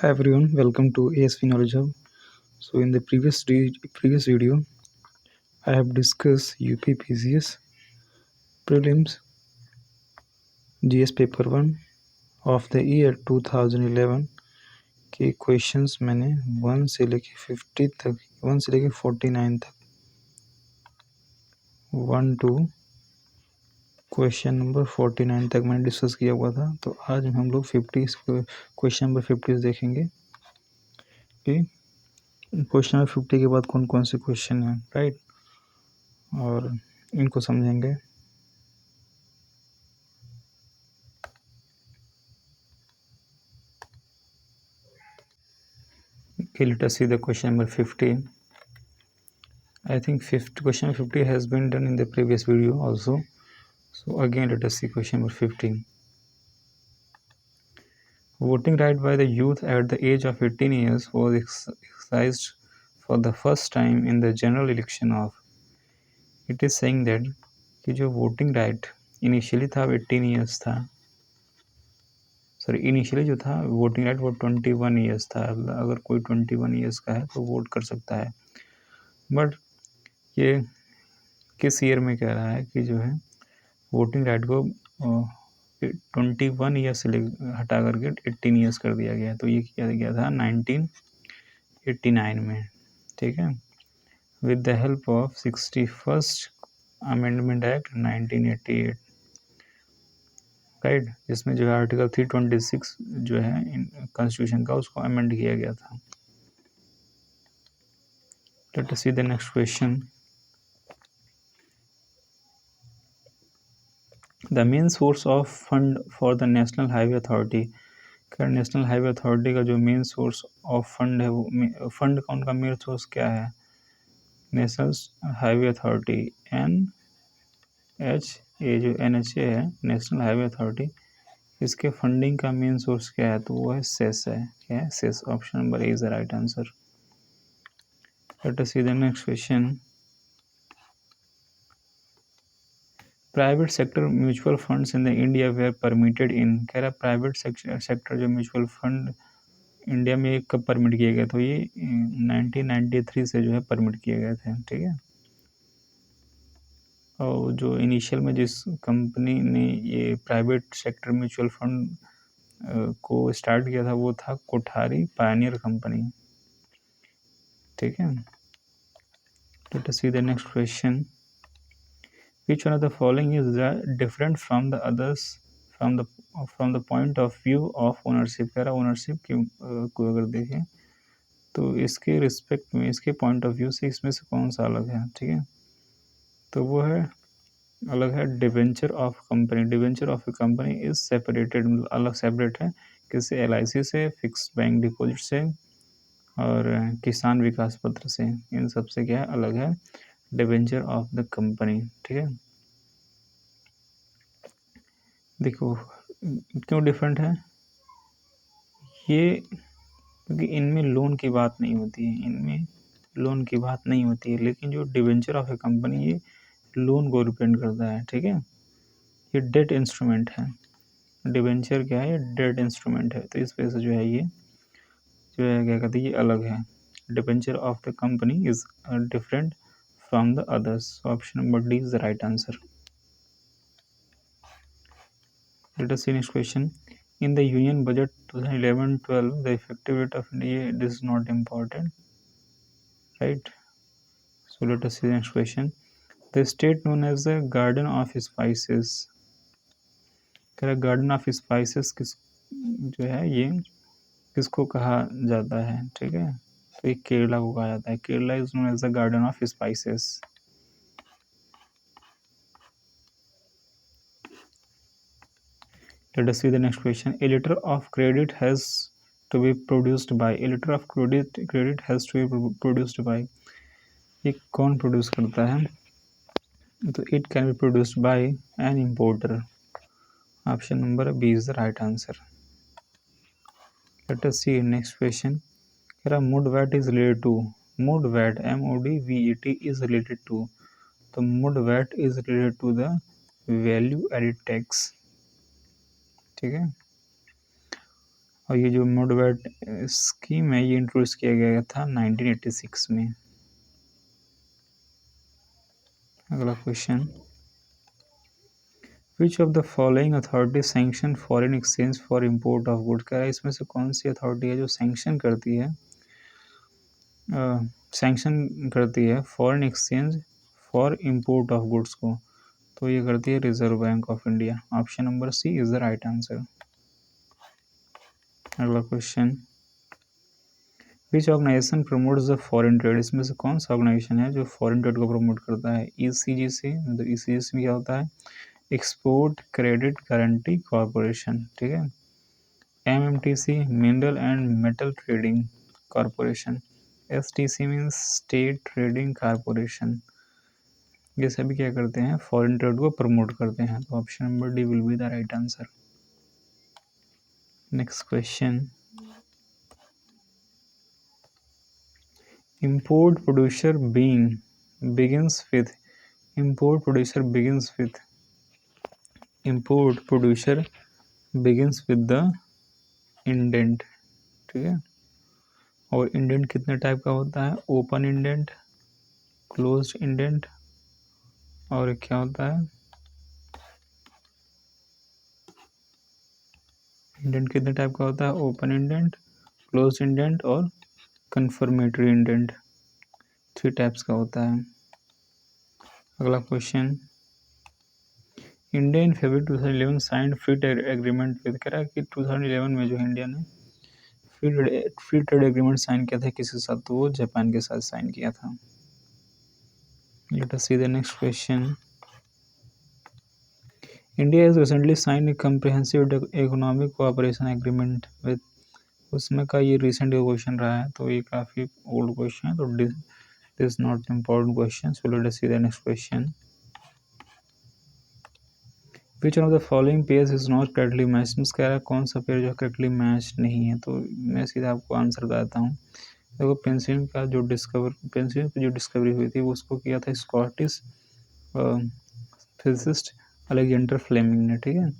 Hi everyone, welcome to ASV Knowledge Hub. So in the previous video, I have discussed UPPCS prelims GS paper 1 of the year 2011 के questions मैंने 1 से लेके 50 तक 1 से लेके 49 तक 1 टू क्वेश्चन नंबर 49 तक मैंने डिस्कस किया हुआ था। तो आज हम लोग 50 क्वेश्चन नंबर 50 देखेंगे कि क्वेश्चन नंबर 50 के बाद कौन कौन से क्वेश्चन हैं, राइट, और इनको समझेंगे। Okay, let us see the question number 50. I think question 50 has been done in the previous video also. So again, let us see question number 15. Voting right by the youth at the age of 18 years was exercised for the first time in the general election of. It is saying that कि जो voting right initially था 18 years था, initially जो था voting right वो 21 years था। अगर कोई 21 ईयर्स का है तो वोट कर सकता है। बट ये किस ईयर में कह रहा है कि जो है वोटिंग राइट को 21 ईयर्स से हटा करके 18 ईयर्स कर दिया गया। तो ये किया गया था 1989 में, ठीक है, with the help of 61st amendment act 1988, right, जिसमें जो है आर्टिकल 326 जो है कॉन्स्टिट्यूशन का उसको अमेंड किया गया था। Let us see the next question. The main source of fund for the national highway authority. National highway authority का जो मेन सोर्स ऑफ फंड है वो फंड का उनका मेन सोर्स क्या है? नेशनल हाईवे अथॉरिटी NHA, जो NHA है नेशनल हाईवे अथॉरिटी, इसके फंडिंग का मेन सोर्स क्या है? तो वो है सेस है। क्या है? Cess. Option number A is the right answer. Let us see the next question. Private sector mutual funds in the India were permitted in. कह रहा प्राइवेट सेक्टर जो म्यूचुअल फंड इंडिया में कब परमिट किए गए? तो ये 1993 से जो है परमिट किए गए थे, ठीक है। और जो इनिशियल में जिस कंपनी ने ये प्राइवेट सेक्टर म्यूचुअल फंड को स्टार्ट किया था वो था कोठारी पायनियर कंपनी, ठीक है। Let us see the next question. Which one of the following is different from the others from the point of view of ownership? कह रहा ओनरशिप को अगर देखें तो इसके रिस्पेक्ट में, इसके पॉइंट ऑफ व्यू से इसमें से कौन सा अलग है, ठीक है। तो वो है अलग है debenture of company. Debenture of A company is separated, अलग सेपरेट है किससे? LIC से, फिक्स बैंक डिपॉजिट से और किसान विकास पत्र से। इन सब से क्या है? अलग है डिवेंचर ऑफ द कंपनी, ठीक है। देखो क्यों डिफरेंट है ये, क्योंकि इनमें लोन की बात नहीं होती है, इनमें लोन की बात नहीं होती है, लेकिन जो डिवेंचर ऑफ ए कंपनी ये लोन को रिप्रेजेंट करता है, ठीक है। ये डेट इंस्ट्रूमेंट है। डिवेंचर क्या है? डेट इंस्ट्रूमेंट है। तो इस वजह से जो है ये जो है क्या कहते हैं, ये अलग है। Debenture of the company is different from the others. Option number D is the right answer. Let us see next question. In the Union Budget 2011-12, the effective rate of India, this is not important, right? So let us see the next question. The state known as the Garden of Spices. क्या garden of spices किस जो है ये किसको कहा जाता है, ठीक है। तो ये केरला को कहा जाता है। Kerala is known as the garden of spices. Let us see the next question. A letter of credit has to be produced by. A letter of credit has to be produced by. ये कौन produce करता है? तो it can be produced by an importer. Option number B is the right answer. Let us see next question. कह रहा MODVAT is related to. MODVAT MODVET is related to. तो MODVAT is related to the value added tax, ठीक है। और ये जो मोडवेट scheme है ये इंट्रोड्यूस किया गया था 1986 में। अगला question, which of the following authority sanction foreign exchange for import of goods. कह रहा है इसमें से कौन सी अथॉरिटी है जो सैंक्शन करती है foreign exchange for import of goods को, तो ये करती है Reserve Bank of India. Option number C is the right answer. अगला question, which organisation promotes the foreign trade. इसमें से कौन सा ऑर्गेनाइजेशन है जो फॉरेन ट्रेड को प्रमोट करता है। ईसीजीसी, मतलब ईसीजीसी में क्या होता है, एक्सपोर्ट क्रेडिट गारंटी कॉरपोरेशन, ठीक है। MMTC, mineral and metal trading corporation. STC means state trading corporation. ये सभी क्या करते हैं, फॉरेन ट्रेड को प्रमोट करते हैं। तो option number D will be the right answer. Next question, import producer begins with import producer begins with the indent, ठीक है। और इंडेंट कितने टाइप का होता है, ओपन इंडेंट, क्लोज्ड इंडेंट, और क्या होता है, इंडेंट कितने टाइप का होता है, ओपन इंडेंट, क्लोज्ड इंडेंट और कंफर्मेटरी इंडेंट, 3 टाइप्स का होता है। अगला question, India in February 2011 signed free trade agreement with. कह रहा है कि 2011 में जो इंडिया ने फ्री ट्रेड एग्रीमेंट साइन किया था किसके साथ, तो वो जापान के साथ साइन किया था। Let us see the next question, India has recently sign a comprehensive economic cooperation agreement with. उसमें का ये रिसेंट क्वेश्चन रहा है, तो ये काफ़ी ओल्ड क्वेश्चन है, तो this not important question. So let us see the next question, which of the following pairs is not correctly match. Means कह रहा है कौन सा पेयर जो करेक्टली मैच नहीं है, तो मैं सीधा आपको आंसर बताता हूँ। देखो पेंसिलिन की जो डिस्कवरी हुई थी वो उसको किया था स्कॉटिश फिजिसिस्ट अलेक्जेंडर फ्लेमिंग ने, ठीक है।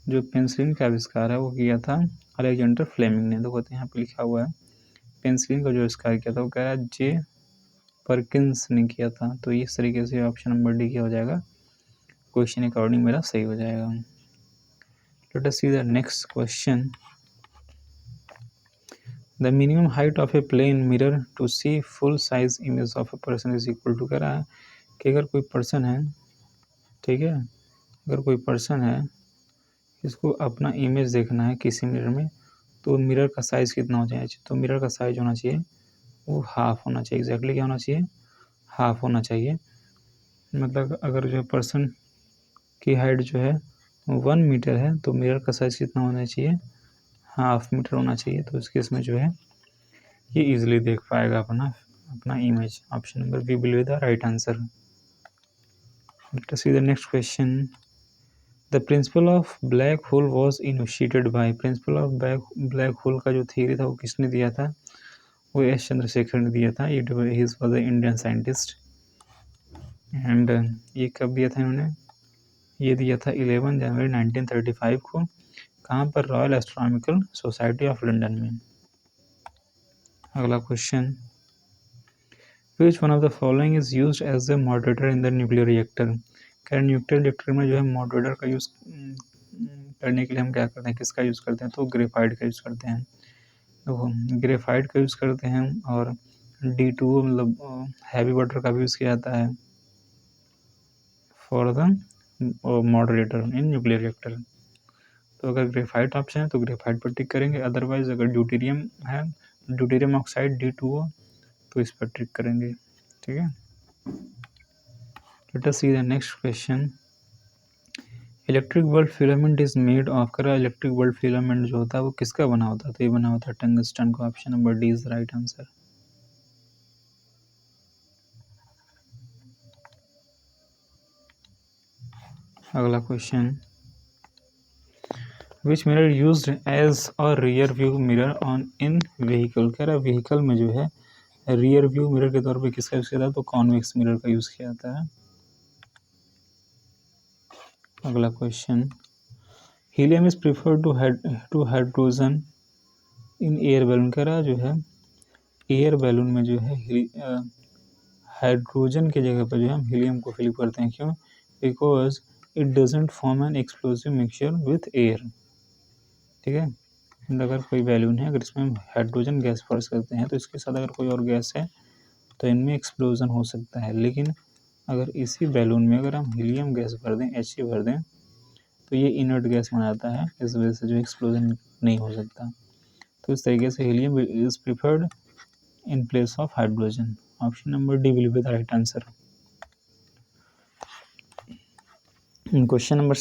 जो पेंसिलिन का आविष्कार है वो किया था अलेक्जेंडर फ्लेमिंग ने। देखो यहाँ पे लिखा हुआ है पेंसिलिन का जो आविष्कार किया था वो कह रहा है जे परकिंस ने किया था। तो इस तरीके से ऑप्शन नंबर डी क्या हो जाएगा, क्वेश्चन अकॉर्डिंग मेरा सही हो जाएगा। Let us see the next question, the minimum height of a plane mirror to see full size image of a person is equal to. कह रहा है कि अगर कोई पर्सन है, ठीक है, अगर कोई पर्सन है इसको अपना इमेज देखना है किसी मिरर में, तो मिरर का साइज़ कितना हो चाहिए, तो मिरर का साइज होना चाहिए वो हाफ होना चाहिए। एग्जैक्टली क्या होना चाहिए, हाफ होना चाहिए। मतलब अगर जो पर्सन की हाइट जो है 1 मीटर है तो मिरर का साइज़ कितना होना चाहिए, हाफ मीटर होना चाहिए। तो इस केस में जो है ये इजीली देख पाएगा अपना image. Option number B will be the right answer. Let us see the next question, the principle of black hole was initiated by. Principle of black hole का जो थियरी था वो किसने दिया था, वो एस चंद्रशेखर ने दिया था। It was the Indian scientist. And ये कब दिया था इन्होंने, ये दिया था 11 जनवरी 1935 को। कहाँ पर, royal astronomical society of London में। अगला question, which one of the following is used as a moderator in the nuclear reactor. क्या न्यूक्लियर रिएक्टर में जो है मॉडरेटर का यूज़ करने के लिए हम क्या करते हैं, किसका यूज़ करते हैं, तो ग्रेफाइट का यूज़ करते हैं। तो ग्रेफाइट का यूज़ करते हैं। और D2 मतलब हैवी वाटर का भी यूज़ किया जाता है for the moderator in nuclear reactor. तो अगर ग्रेफाइट ऑप्शन है तो ग्रेफाइट पर टिक करेंगे, अदरवाइज अगर ड्यूटेरियम है, ड्यूटेरियम ऑक्साइड D2O, तो इस पर टिक करेंगे, ठीक है। Let us see the next question, electric bulb filament is made of. कर इलेक्ट्रिक बल्ब फिलामेंट जो होता है वो किसका बना होता है, तो ये बना होता है टंगस्टन का। Option number D is the right answer. अगला question, which mirror used as a rear view mirror on in vehicle. कह रहा है व्हीकल में जो है रियर व्यू मिरर के तौर पे किसका यूज़ किया जाता है, तो कॉन्वेक्स मिरर का यूज़ किया जाता है। अगला question, helium is preferred to hydrogen in air balloon कह रहा जो है एयर बैलून में जो है हाइड्रोजन की जगह पर जो है हम हीलियम को फिल करते हैं। क्यों? Because it doesn't form an explosive mixture with air. ठीक है, अगर कोई बैलून है, अगर इसमें हम हाइड्रोजन गैस फर्स्ट करते हैं तो इसके साथ अगर कोई और गैस है तो इनमें एक्सप्लोजन हो सकता है। लेकिन अगर इसी बैलून में अगर हम हीलियम गैस भर दें, He भर दें, तो ये इनर्ट गैस बन जाता है, इस वजह से जो एक्सप्लोजन नहीं हो सकता। तो इस तरीके से helium is preferred in place of hydrogen. Option number D will be the right answer. Question number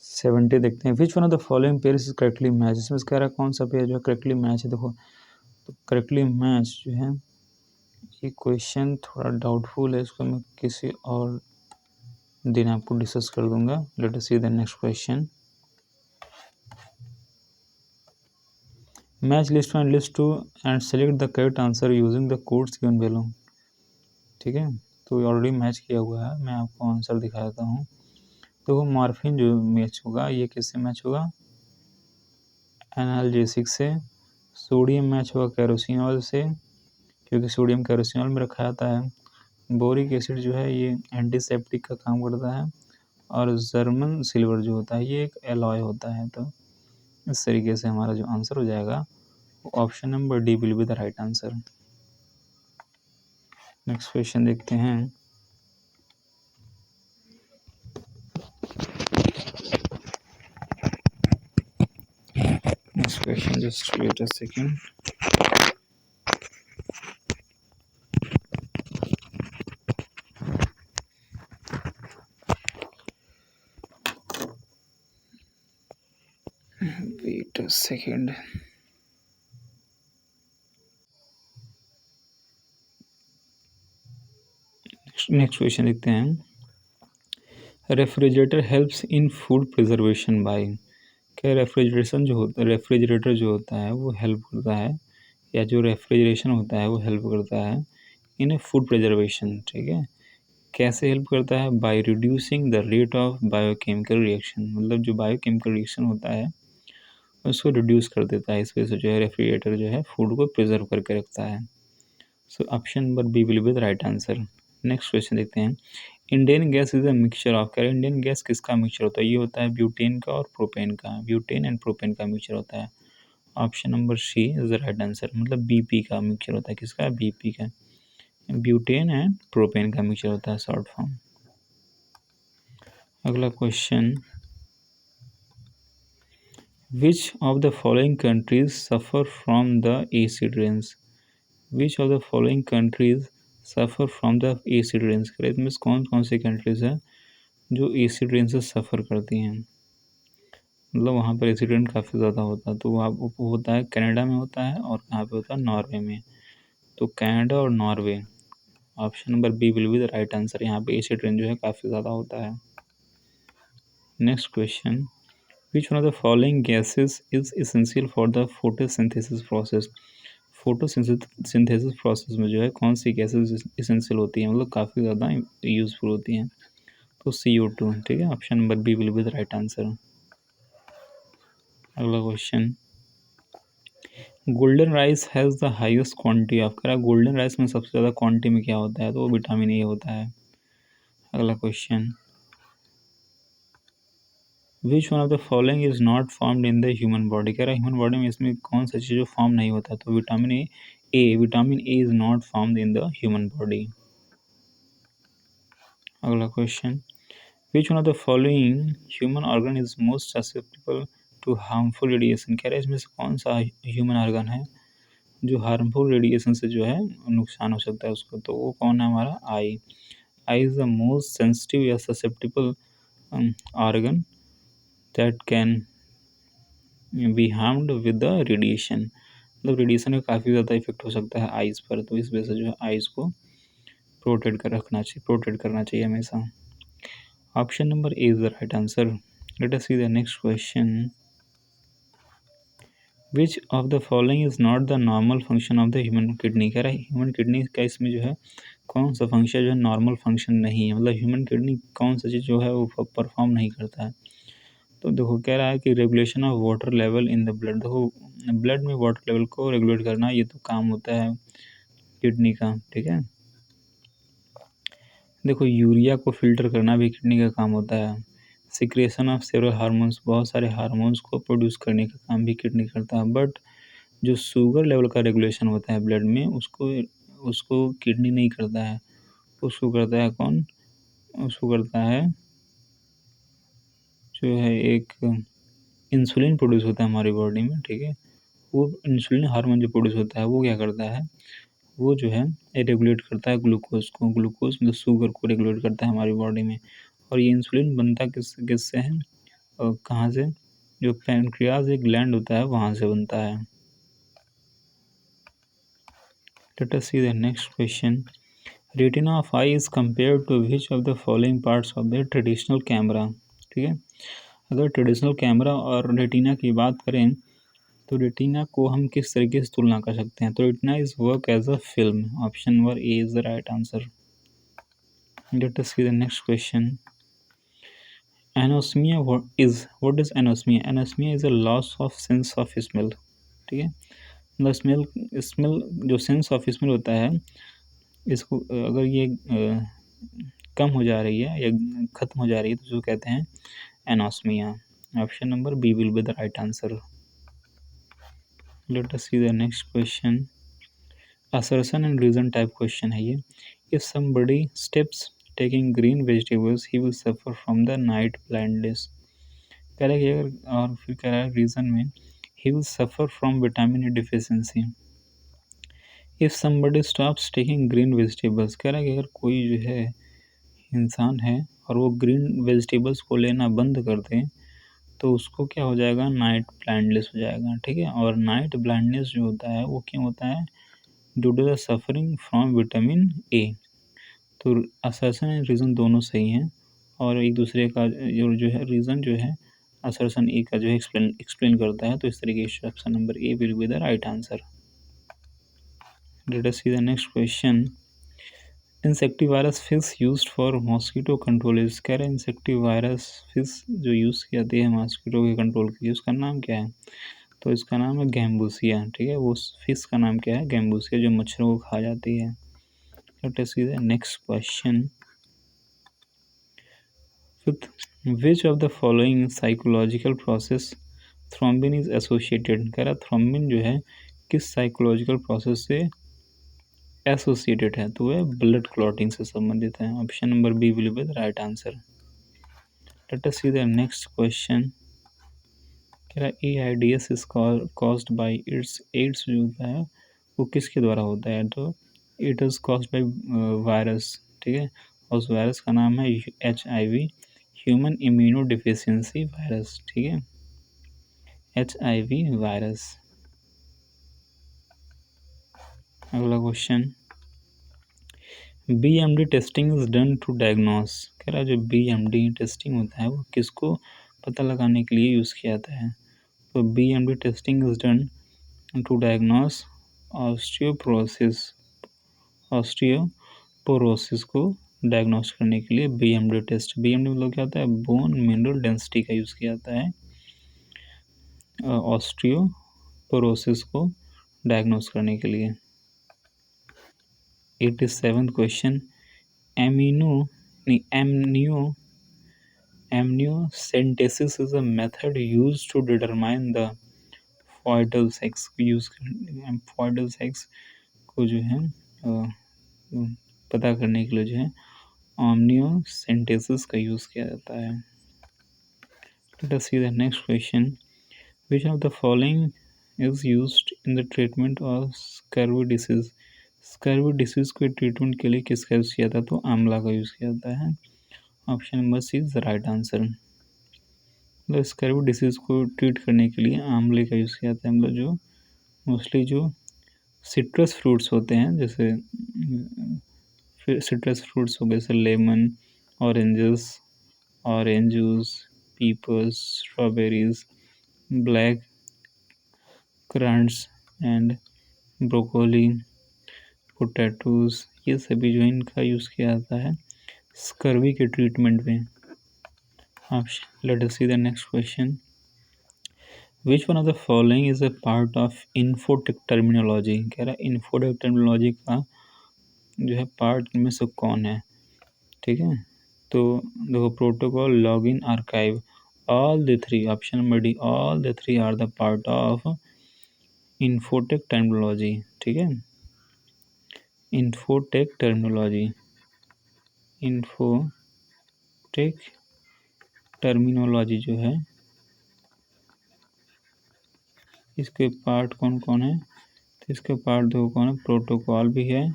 70 देखते हैं। विच one of the following pair is correctly match. इसमें कह रहा है कौन सा पेयर जो है करेक्टली मैच है। देखो, तो करेक्टली मैच जो है, ये क्वेश्चन थोड़ा डाउटफुल है, इसको मैं किसी और दिन आपको डिस्कस कर दूंगा। Let us see the next question. Match list one list two and select the correct answer using the codes given below. ठीक है, तो ऑलरेडी मैच किया हुआ है, मैं आपको आंसर दिखा देता हूँ। तो मॉर्फिन जो मैच होगा, ये किससे मैच होगा? एनाल्जेसिक से। सोडियम मैच होगा कैरोसिनॉल से, क्योंकि सोडियम कैरोसिनॉल में रखा जाता है। बोरिक एसिड जो है ये एंटीसेप्टिक का काम करता है। और जर्मन सिल्वर जो होता है ये एक एलॉय होता है। तो इस तरीके से हमारा जो आंसर हो जाएगा वो option number D will be the right answer. Next question देखते हैं। Next question, just wait a second. Wait a second. Next question देखते हैं। Refrigerator helps in food preservation by. क्या रेफ्रिजरेटर जो होता है वो हेल्प करता है, या जो रेफ्रिजरेशन होता है वो हेल्प करता है इन फूड प्रिजर्वेशन। ठीक है, कैसे हेल्प करता है? By reducing the rate of biochemical reaction. मतलब जो बायोकेमिकल रिएक्शन होता है उसको रिड्यूस कर देता है। इस वजह से जो है रेफ्रिजरेटर जो है फूड को प्रिजर्व करके रखता है। So option number B will be the right answer. Next question देखते हैं। Indian gas is a mixture of. क्या इंडियन गैस किसका मिक्सचर होता है? ये होता है ब्यूटेन का और प्रोपेन का। ब्यूटेन एंड प्रोपेन का मिक्सचर होता है। Option number C is the right answer. मतलब बीपी का मिक्सचर होता है। किसका? बीपी का। ब्यूटेन एंड प्रोपेन का मिक्सचर होता है, शॉर्ट फॉर्म। अगला question. Which of the following countries suffer from the acid rains. Which of the following countries suffer from the acid rains. इसमें कौन कौन सी कंट्रीज हैं जो एसिड रेन से सफ़र करती हैं? मतलब वहाँ पर एसिड रेन काफ़ी ज़्यादा होता है। तो वो होता है कनाडा में होता है, और कहाँ पे होता है? नॉर्वे में। तो कनाडा और Norway. Option number B will be the right answer. यहाँ पे एसिड रेन जो है काफ़ी ज़्यादा होता है। Next question. Which one of the following gases is essential for the photosynthesis process. Photosynthesis process में जो है कौन सी गैसेस एसेंशियल होती हैं, मतलब काफ़ी ज़्यादा यूजफुल होती हैं? तो CO2। ठीक है, option number B will be the right answer. अगला question. Golden rice has the highest quantity of. कह रहा गोल्डन राइस में सबसे ज़्यादा क्वांटिटी में क्या होता है? तो वो विटामिन ए होता है। अगला question. Which one of the following is not formed in the human body. कह रहा है ह्यूमन बॉडी में इसमें कौन सा चीज़ जो फॉर्म नहीं होता? तो vitamin A. Vitamin A is not formed in the human body. अगला question. Which one of the following human organ is most susceptible to harmful radiation. कह रहा है इसमें से कौन सा ह्यूमन ऑर्गन है जो हार्मफुल रेडिएशन से जो है नुकसान हो सकता है उसको? तो वो कौन है? हमारा आई। I is the most sensitive या susceptible organ that can be harmed with the radiation. मतलब रेडिएशन का काफ़ी ज़्यादा इफेक्ट हो सकता है आइज़ पर। तो इस वजह से जो है आइज़ को प्रोटेक्ट करना चाहिए हमेशा। Option number A is the right answer. Let us see the next question. Which of the following is not the normal function of the human kidney. कह रहा है ह्यूमन किडनी का इसमें जो है कौन सा फंक्शन जो है नॉर्मल फंक्शन नहीं है, मतलब ह्यूमन किडनी कौन सा चीज़ जो है वो परफॉर्म नहीं करता है? तो देखो कह रहा है कि regulation of water level in the blood. देखो ब्लड में वाटर लेवल को रेगुलेट करना ये तो काम होता है किडनी का, ठीक है। देखो यूरिया को फिल्टर करना भी किडनी का काम होता है। सिक्रेशन ऑफ सेवरल हार्मोन्स, बहुत सारे हार्मोन्स को प्रोड्यूस करने का काम भी किडनी करता है। बट जो शुगर लेवल का रेगुलेशन होता है ब्लड में, उसको उसको किडनी नहीं करता है, उसको करता है कौन? उसको करता है जो है एक इंसुलिन प्रोड्यूस होता है हमारी बॉडी में, ठीक है। वो इंसुलिन हार्मोन जो प्रोड्यूस होता है वो क्या करता है, वो जो है रेगुलेट करता है ग्लूकोज को। ग्लूकोज मतलब शुगर को रेगुलेट करता है हमारी बॉडी में। और ये इंसुलिन बनता किससे है और कहाँ से? जो पैनक्रियाज एक ग्लैंड होता है वहाँ से बनता है। Let us see the next question. Retina of eye is compare to which of the following parts of the traditional camera, ठीक है। अगर ट्रेडिशनल कैमरा और रेटिना की बात करें तो रेटिना को हम किस तरीके से तुलना कर सकते हैं? तो retina is work as a film. Option number A is the right answer. Let us see the next question. Anosmia what is anosmia? Anosmia is a loss of sense of smell, ठीक है। मतलब smell smell जो sense of smell होता है, इसको अगर ये कम हो जा रही है या खत्म हो जा रही है तो उसको कहते हैं anosmia. Option number B will be the right answer. Let us see the next question. Assertion and reason type question है ये। If somebody steps taking green vegetables he will suffer from the night blindness. कह रहा है कि अगर, और फिर कह रहा है रीजन में, ही will suffer from vitamin E deficiency. If somebody stops taking green vegetables, कह रहा है कि अगर कोई जो है इंसान है और वो ग्रीन वेजिटेबल्स को लेना बंद कर दे तो उसको क्या हो जाएगा? नाइट ब्लाइंडनेस हो जाएगा, ठीक है। और नाइट ब्लाइंडनेस जो होता है वो क्यों होता है? Due to the suffering from vitamin A. तो असर्शन एंड रीज़न दोनों सही हैं और एक दूसरे का जो है रीज़न जो है असर्शन ए का जो है एक्सप्लेन करता है। तो इस तरीके से option number A will be the right answer. Let us see the next question. Insectivorous fish used for mosquito control is. कह रहे हैं इंसेक्टिवायरस फिश जो यूज़ की जाती है मॉस्किटो के कंट्रोल के लिए, उसका नाम क्या है? तो इसका नाम है गैम्बूसिया, ठीक है। वो फिश का नाम क्या है? गैम्बूसिया, जो मच्छरों को खा जाती है। Let us see the next question. Fifth, which of the following psychological process thrombin is associated. कह रहा थ्रोम्बिन जो है किस साइकोलॉजिकल प्रोसेस से एसोसिएटेड है? तो वह ब्लड क्लॉटिंग से संबंधित है। Option number B will be the right answer. Let us see the next question. कह रहा AIDS is caused by its, AIDS जो होता है वो किसके द्वारा होता है? तो it is caused by virus, ठीक है। और उस वायरस का नाम है HIV, human immunodeficiency virus, ठीक है। HIV virus. अगला question. BMD testing is done to diagnose. कह रहा है जो BMD टेस्टिंग होता है वो किसको पता लगाने के लिए यूज़ किया जाता है? तो BMD testing is done to diagnose osteoporosis. Osteoporosis को डायग्नोस करने के लिए BMD टेस्ट। BMD मतलब क्या होता है? बोन मिनरल डेंसिटी का यूज़ किया जाता है ऑस्टियोपोरोसिस को डायग्नोस करने के लिए। 87th question. Amniocentesis is a method used to determine the foetal sex। foetal sex को जो है पता करने के लिए जो है amniocentesis का यूज़ किया जाता है। Let us see the next question. Which of the following is used in the treatment of scurvy disease? Scurvy disease के ट्रीटमेंट के लिए किसका यूज़ किया था? तो आंवला का यूज़ किया जाता है। Option number C is the right answer. मतलब स्कर्वी डिसीज को ट्रीट करने के लिए आंवले का यूज़ किया जाता है। मतलब जो मोस्टली जो सिट्रस फ्रूट्स होते हैं, जैसे सिट्रस फ्रूट्स हो गए, जैसे lemon, oranges, orange juice, peoples, strawberries, black currants and broccoli, potatoes, ये सभी जो है इनका यूज़ किया जाता है स्कर्वी के ट्रीटमेंट में। option. Let us see the next question. Which one of the following is a part of infotech terminology? कह रहा है infotech terminology का जो है पार्ट में से कौन है, ठीक है। तो देखो, protocol, login, archive, all the three, option number D, all the three are the part of infotech terminology, ठीक है। इंफोटेक टर्मिनोलॉजी, इंफोटेक टर्मिनोलॉजी जो है इसके पार्ट कौन कौन है, तो इसके पार्ट दो कौन है, प्रोटोकॉल भी है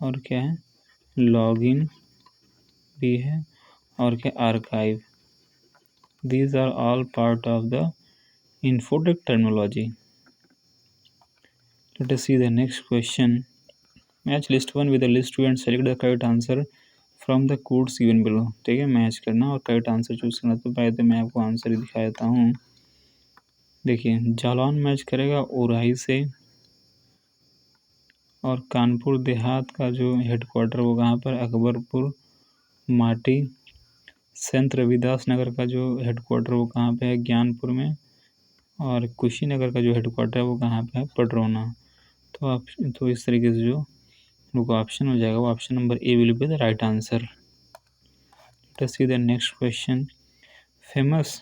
और क्या है, लॉगिन भी है और क्या, archive. These are all part of the infotech terminology. Let us see the next question. Match list 1 with the list 2 and select the correct answer from the codes given below. ठीक है, match करना और correct answer choose करना। तो पहले तो मैं आपको आंसर ही दिखा देता हूँ। देखिए, जालौन मैच करेगा उराही से, और कानपुर देहात का जो हेडक्वार्टर वो कहाँ पर, अकबरपुर माटी। संत रविदास नगर का जो हेडक्वार्टर वो कहाँ पे है, ज्ञानपुर में। और कुशीनगर का जो हेडक्वार्टर है वो कहाँ पे है, पडरौना। तो आप, तो इस तरीके से जो वो ऑप्शन हो जाएगा, वो option number A will be the right answer. Let us see the next question. Famous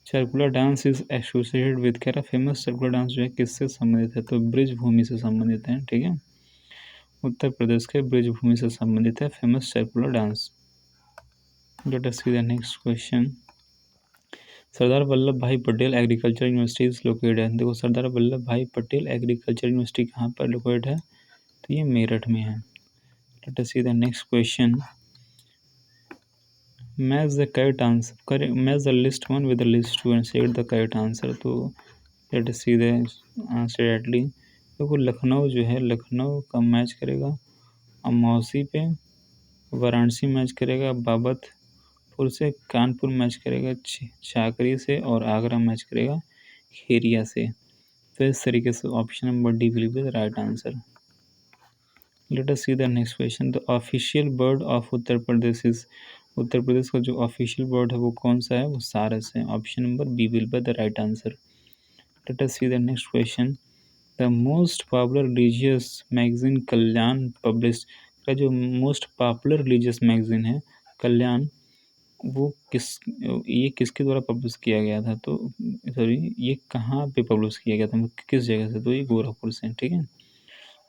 circular dance is associated with, कह रहा फेमस सर्कुलर डांस जो है किससे संबंधित है, तो ब्रिज भूमि से संबंधित है, ठीक है। उत्तर प्रदेश के ब्रिज भूमि से संबंधित है famous circular dance. Let us see the next question. Sardar Vallabh Bhai Patel agriculture university is located है। देखो, सरदार वल्लभ भाई पटेल एग्रीकल्चर यूनिवर्सिटी कहाँ पर लोकेटेड है, तो ये मेरठ में है। Let us see the next question. Match the correct answer, correct match the list 1 with the list 2 and set the correct answer. तो let us see the answer directly. देखो, लखनऊ जो है, लखनऊ का मैच करेगा अमौसी पे, वाराणसी मैच करेगा बाबतपुर से, कानपुर मैच करेगा चाकरी से, और आगरा मैच करेगा खेरिया से। तो इस तरीके से option number D will be the right answer. Let us see the next question. The official bird of Uttar Pradesh is, Uttar Pradesh का जो ऑफिशियल बर्ड है वो कौन सा है, वो सारस है। Option number B will be the right answer. Let us see the next question. The most popular religious magazine Kalyan publish, का जो मोस्ट पॉपुलर रिलीजियस मैगजीन है कल्याण, वो ये किसके द्वारा पब्लिश किया गया था, तो सॉरी, ये कहाँ पे पब्लिश किया गया था, किस जगह से, तो ये गोरखपुर से, ठीक है।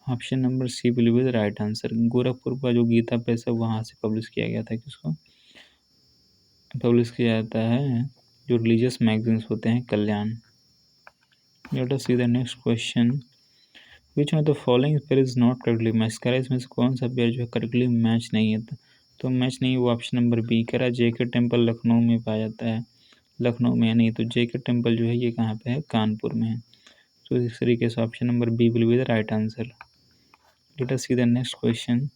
Option number C will be the right answer. Gorakhpur का जो गीता प्रेस है वहाँ से पब्लिश किया गया था, किसको पब्लिश किया जाता है, जो रिलीजियस मैगजीन्स होते हैं Kalyan. Let us see the next question. Which one of the following pair is not correctly match, कह रहा है इसमें से कौन सा पेयर जो है करेक्टली मैच नहीं है, तो मैच नहीं है वो ऑप्शन नंबर बी। कह रहा है जेके टेम्पल लखनऊ में पाया जाता है, लखनऊ में है नहीं, तो जेके टेम्पल जो है ये कहाँ पे है, कानपुर में है। तो इस तरीके से option number B will be the right answer. Let us see the next question.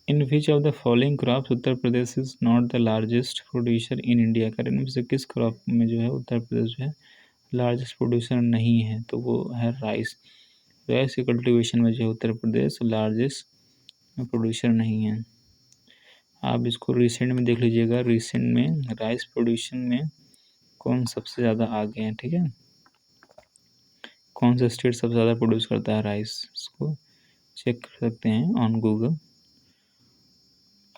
In which of the following crops Uttar Pradesh is not the largest producer in India, करें इनमें से किस क्रॉप में जो है उत्तर प्रदेश जो है लार्जेस्ट प्रोड्यूसर नहीं है, तो वो है राइस। राइस की कल्टीवेशन में जो है उत्तर प्रदेश लार्जेस्ट प्रोड्यूसर नहीं है। आप इसको रिसेंट में देख लीजिएगा, रिसेंट में राइस प्रोड्यूशन में कौन सबसे ज़्यादा आगे हैं, ठीक है, कौन सा स्टेट सबसे ज़्यादा प्रोड्यूस करता है राइस, इसको चेक कर सकते हैं ऑन गूगल।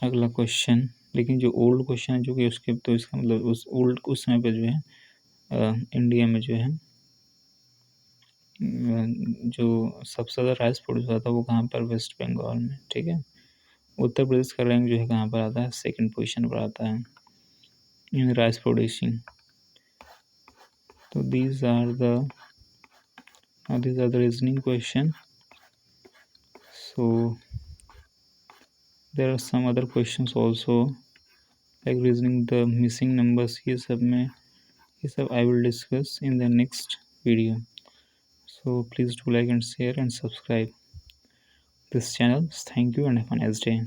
अगला क्वेश्चन, लेकिन जो ओल्ड क्वेश्चन है जो कि उसके, तो इसका मतलब उस समय पे जो है इंडिया में जो है जो सबसे ज़्यादा राइस प्रोड्यूस होता था वो कहाँ पर, वेस्ट बंगाल में, ठीक है। उत्तर प्रदेश का रैंक जो है कहाँ पर आता है, सेकंड पोजीशन पर आता है इन राइस प्रोड्यूसिंग। तो these are the reasoning question. So there are some other questions also, like reasoning the missing numbers, ये सब I will discuss in the next video. So please do like and share and subscribe this channel. Thank you and have a nice day.